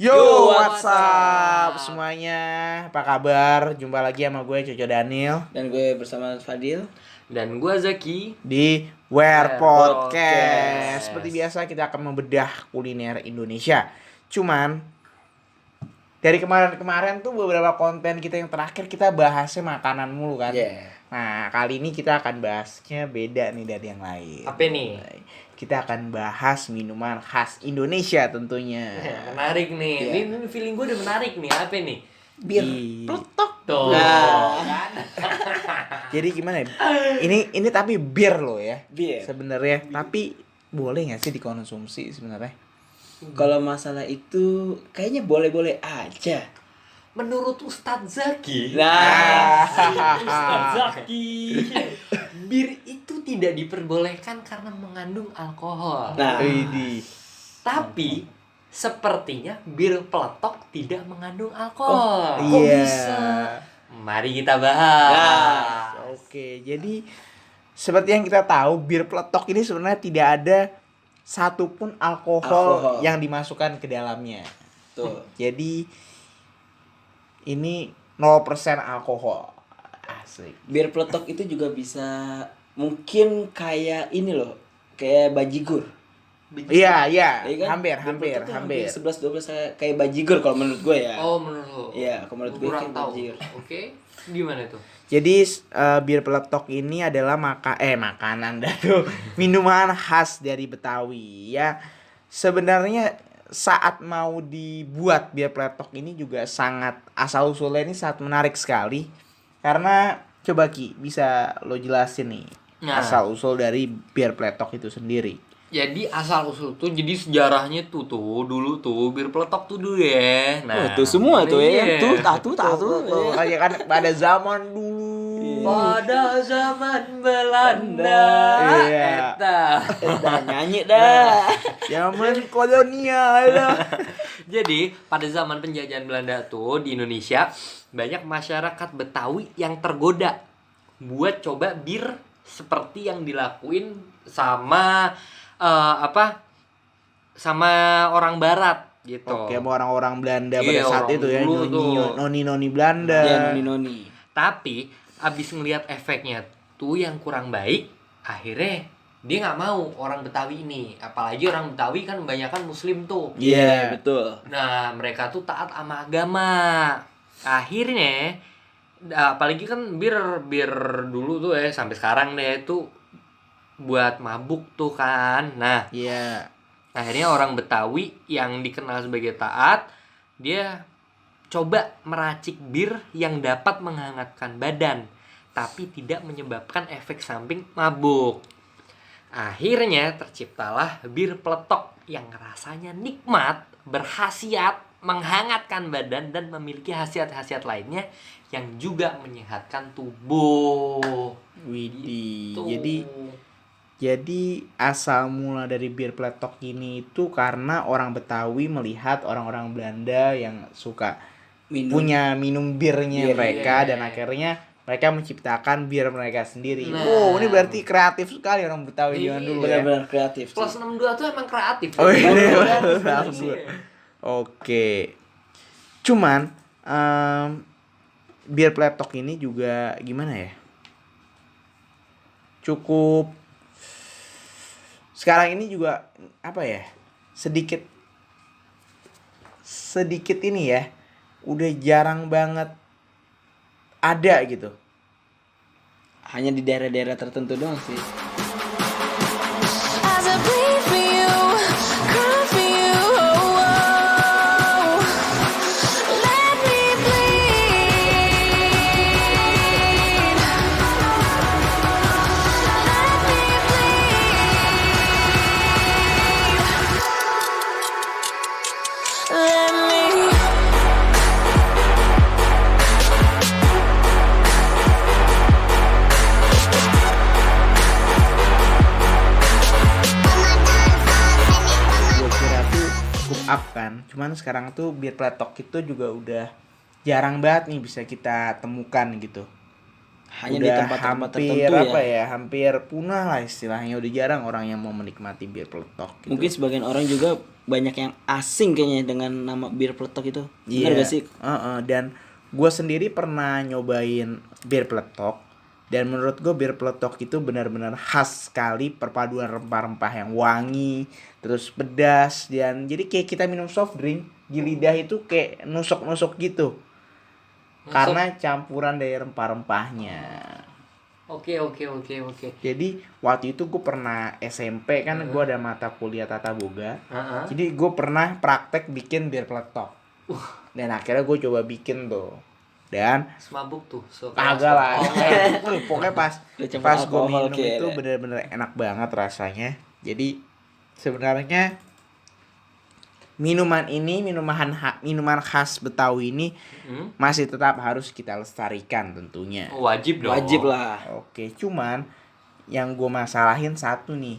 Yo, what's what's up semuanya? Apa kabar? Jumpa lagi sama gue Coco Daniel Dan gue bersama Fadil. Dan gua Zaki. di Where Where Podcast. Podcast. Seperti biasa kita akan membedah kuliner Indonesia. Cuman dari kemarin-kemarin tuh beberapa konten kita yang terakhir kita bahasnya makanan mulu kan. Yeah. Nah, kali ini kita akan bahasnya beda nih dari yang lain. Apa nih? Kita akan bahas minuman khas Indonesia tentunya. Menarik nih. Iya. Ini feeling gua udah menarik nih. Apa nih? Bir Pletok. Tuh. Nah. Kan? Jadi gimana ya? Ini tapi bir loh ya. Bir. Sebenarnya, tapi boleh nggak sih dikonsumsi sebenarnya? Kalau masalah itu kayaknya boleh-boleh aja. Menurut Ustadz Zaki. Nah. Ustadz Zaki. Bir itu tidak diperbolehkan karena mengandung alkohol. Nah. Widih. Tapi sepertinya bir peletok tidak mengandung alkohol. Kok Iya. bisa? Mari kita bahas. Nah. Oke, jadi seperti yang kita tahu, bir peletok ini sebenarnya tidak ada satupun alkohol yang dimasukkan ke dalamnya. Tuh. Jadi ini 0% alkohol. Asik. Bir peletok itu juga bisa mungkin kayak ini loh, kayak bajigur. Iya, iya, Iya kan? hampir. Bir peletok tuh 11-12 kayak bajigur kalau menurut gue ya. Oh, menurut lo? Iya, kalau menurut gue Kurang kayak tahu. bajigur. Oke. Gimana tuh? Jadi bir peletok ini adalah makanan dah tuh, minuman khas dari Betawi ya. Sebenarnya saat mau dibuat bir peletok ini juga sangat asal usulnya ini sangat menarik sekali. Karena coba Ki bisa lo jelasin nih Nah. asal usul dari bir peletok itu sendiri. Jadi asal usul tuh, jadi sejarahnya tuh dulu tuh bir peletok tuh dulu ya. Oh, tuh semua tuh ya. iya. Tuh, tuh. Kayak kan pada zaman dulu. Pada zaman Belanda. Iya. Eta. Dah nyanyi dah. Zaman kolonial lah. Jadi pada zaman penjajahan Belanda tuh di Indonesia banyak masyarakat Betawi yang tergoda buat coba bir seperti yang dilakuin sama sama orang Barat gitu. Oke, sama orang-orang Belanda pada Iya, saat orang itu ya, dulu tuh. noni-noni Belanda. Dia noni-noni. Tapi abis ngelihat efeknya tuh yang kurang baik, akhirnya dia nggak mau orang Betawi ini. Apalagi orang Betawi kan kebanyakan Muslim tuh. Iya. Betul. Nah, mereka tuh taat sama agama. Akhirnya, apalagi kan bir dulu tuh ya sampai sekarang deh itu buat mabuk tuh kan. Nah, Iya. akhirnya orang Betawi yang dikenal sebagai taat, dia coba meracik bir yang dapat menghangatkan badan, tapi tidak menyebabkan efek samping mabuk. Akhirnya terciptalah bir peletok yang rasanya nikmat, berkhasiat, menghangatkan badan, dan memiliki khasiat-khasiat lainnya yang juga menyehatkan tubuh. Widih. Gitu. Jadi asal mula dari bir peletok ini itu karena orang Betawi melihat orang-orang Belanda yang suka punya minum birnya Iya, mereka iya. dan akhirnya mereka menciptakan bir mereka sendiri. Nah. Oh, ini berarti kreatif sekali orang Betawi zaman Iya. dulu ya. Benar-benar kreatif sih. Plus 62 tuh emang kreatif. Oh, iya, Bener-bener. bener. Oke. Cuman bir peletok ini juga gimana ya? Cukup sekarang ini juga apa ya? Sedikit ini ya. Udah jarang banget ada gitu. Hanya di daerah-daerah tertentu doang sih. As I bleed for you, cry for you, oh, oh. Let me bleed. Let me bleed. Let me. Gue kira tuh cukup up kan. Cuman sekarang tuh bir peletok itu juga udah jarang banget nih bisa kita temukan gitu. Hanya di udah tempat-tempat hampir tertentu apa ya. ya, hampir punah lah istilahnya, udah jarang orang yang mau menikmati bir peletok gitu. Mungkin sebagian orang juga banyak yang asing kayaknya dengan nama bir peletok itu. Benar Iya. gak sih? Dan gue sendiri pernah nyobain bir peletok, dan menurut gue bir peletok itu benar-benar khas sekali, perpaduan rempah-rempah yang wangi, terus pedas, dan jadi kayak kita minum soft drink di lidah itu kayak nusuk-nusuk gitu. Karena campuran dari rempah-rempahnya. Oke. Jadi waktu itu gue pernah SMP kan, gue ada mata kuliah tata boga. Heeh. Jadi gue pernah praktek bikin bir peletok. Dan akhirnya gue coba bikin tuh. Dan Semabuk tuh. kagak lah. Pokoknya pas Udah campur gue alkohol minum kayaknya. itu bener-bener enak banget rasanya. Jadi sebenarnya minuman ini, minuman khas Betawi ini masih tetap harus kita lestarikan tentunya. Wajib dong. Wajib lah. Oke, cuman yang gue masalahin satu nih.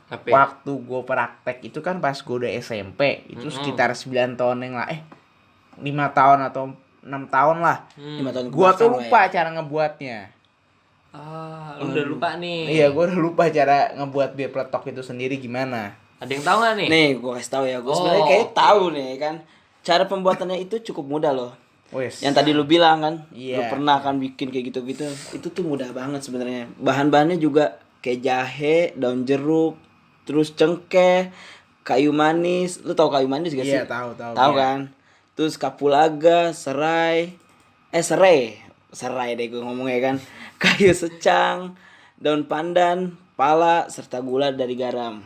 Tapi Waktu gue praktek itu kan pas gue udah SMP, itu sekitar 9 tahun yang 5 tahun atau 6 tahun lah. 5 tahun Gua tuh kebelakang lah lupa ya. cara ngebuatnya. lu udah lupa nih. Iya, gue udah lupa cara ngebuat bir peletok itu sendiri gimana. Ada yang tahu nggak nih? Nih, gue kasih tahu ya. Gue Oh, sebenarnya kayak oke. tahu nih kan. Cara pembuatannya itu cukup mudah loh. Wes. Yang tadi lu bilang kan, Iya. lu pernah kan bikin kayak gitu-gitu. Itu tuh mudah banget sebenarnya. Bahan-bahannya juga kayak jahe, daun jeruk, terus cengkeh, kayu manis. Lu tahu kayu manis gak sih? Iya, tahu. Tahu Iya. kan? Terus kapulaga, serai deh gue ngomongnya kan. Kayu secang, daun pandan, pala, serta gula dari garam.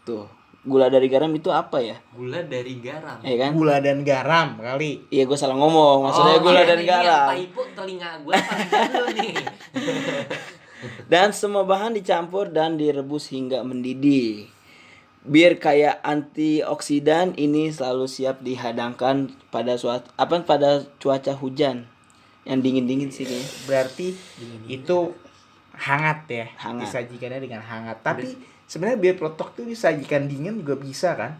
Tuh, gula dari garam itu apa ya? Gula dari garam. Iya kan? Gula dan garam kali. Iya, gue salah ngomong. Maksudnya gula dan Ini yang garam. paipo telinga gue paling dulu nih. Dan semua bahan dicampur dan direbus hingga mendidih. Bir kaya antioksidan ini selalu siap dihadangkan pada pada cuaca hujan yang dingin-dingin sih kayaknya. Berarti itu hangat ya. Hangat. Disajikannya dengan hangat. Tapi sebenarnya bir peletok tuh disajikan dingin juga bisa kan?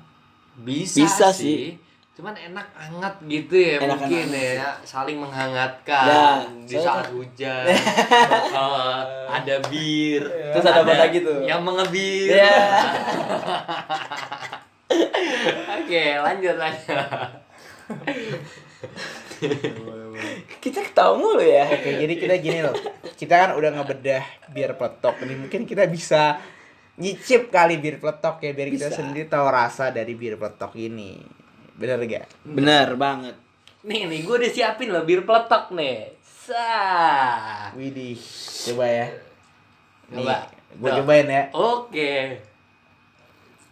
Bisa sih. Cuman enak hangat gitu ya, Enak mungkin hangat. ya, saling menghangatkan Ya, di soalnya saat hujan. Ada bir, Terus ada apa lagi tuh? yang mengebir. Ya. Oke, lanjut. Kita ketawa mulu ya. Oke, jadi kita gini loh. Kita kan udah ngebedah bir peletok. Ini mungkin kita bisa nyicip kali bir peletok ya, biar kita Bisa. sendiri tahu rasa dari bir peletok ini. Bener gak? Bener banget. Nih, gue udah siapin loh bir peletok nih. Sah. Widih, coba ya. Nih, Coba. gue Tuh. cobain ya. Oke.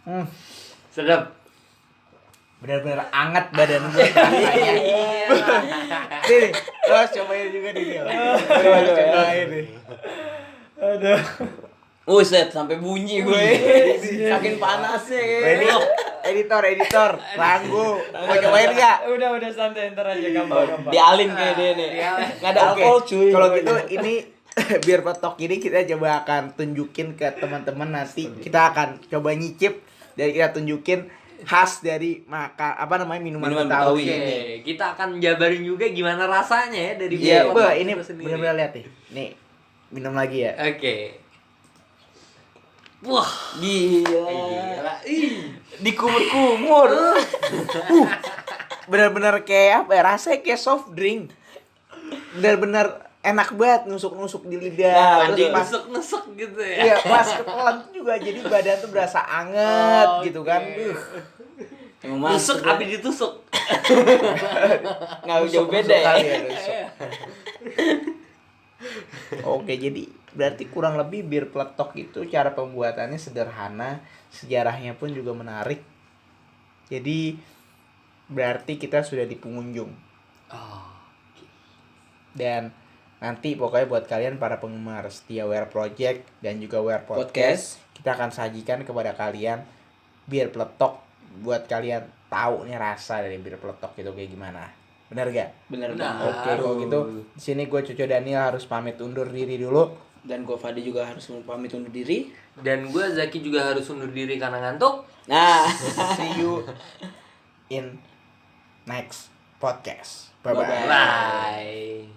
Hmm, Sedap. bener-bener anget badan gue rasanya. Nih, lo harus cobain juga nih. Lo harus cobain nih. Aduh. Buset, sampai bunyi gue. Saking panasnya Ini editor, Ranggu. Mau cobain gak? Udah santai, ntar aja gampang. Dialin kayak dia nih. Nggak ada Oke, alkohol cuy. kalau gitu ini bir peletok ini kita coba akan tunjukin ke teman-teman nanti. Kita akan coba nyicip dan kita tunjukin khas dari minuman Minuman Betawi Betawi. ini. Oke, kita akan jabarin juga gimana rasanya ya dari Iya, bir peletok ini itu sendiri. benar-benar lihat nih. Nih, minum lagi ya. Oke. Wah, Gila. gila. Ih. Dikumur-kumur. Benar-benar kayak apa ya? Rasanya kayak soft drink. Benar-benar enak banget nusuk-nusuk di lidah. Nah, Terus anjing, pas Nusuk-nusuk gitu ya. iya, pas ketelan tuh juga jadi badan tuh berasa anget Oh, gitu kan. oke. Emang Nusuk mantep ya. abis ditusuk. Nggak jauh beda ya. Kali ya, nusuk. Oke, jadi berarti kurang lebih bir peletok itu cara pembuatannya sederhana, sejarahnya pun juga menarik. Jadi berarti kita sudah di pengunjung. Oh. Dan nanti pokoknya buat kalian para penggemar setia Wear Project dan juga Wear Podcast, kita akan sajikan kepada kalian bir peletok buat kalian tahu nih rasa dari bir peletok itu kayak gimana. Benar gak? Bener Benar. banget. Oke, kalau gitu di sini gue Cuco Daniel harus pamit undur diri dulu. Dan gue Fadi juga harus pamit undur diri. Dan gue Zaki juga harus undur diri karena ngantuk. Nah, See you in next podcast. Bye bye. Bye-bye. Bye.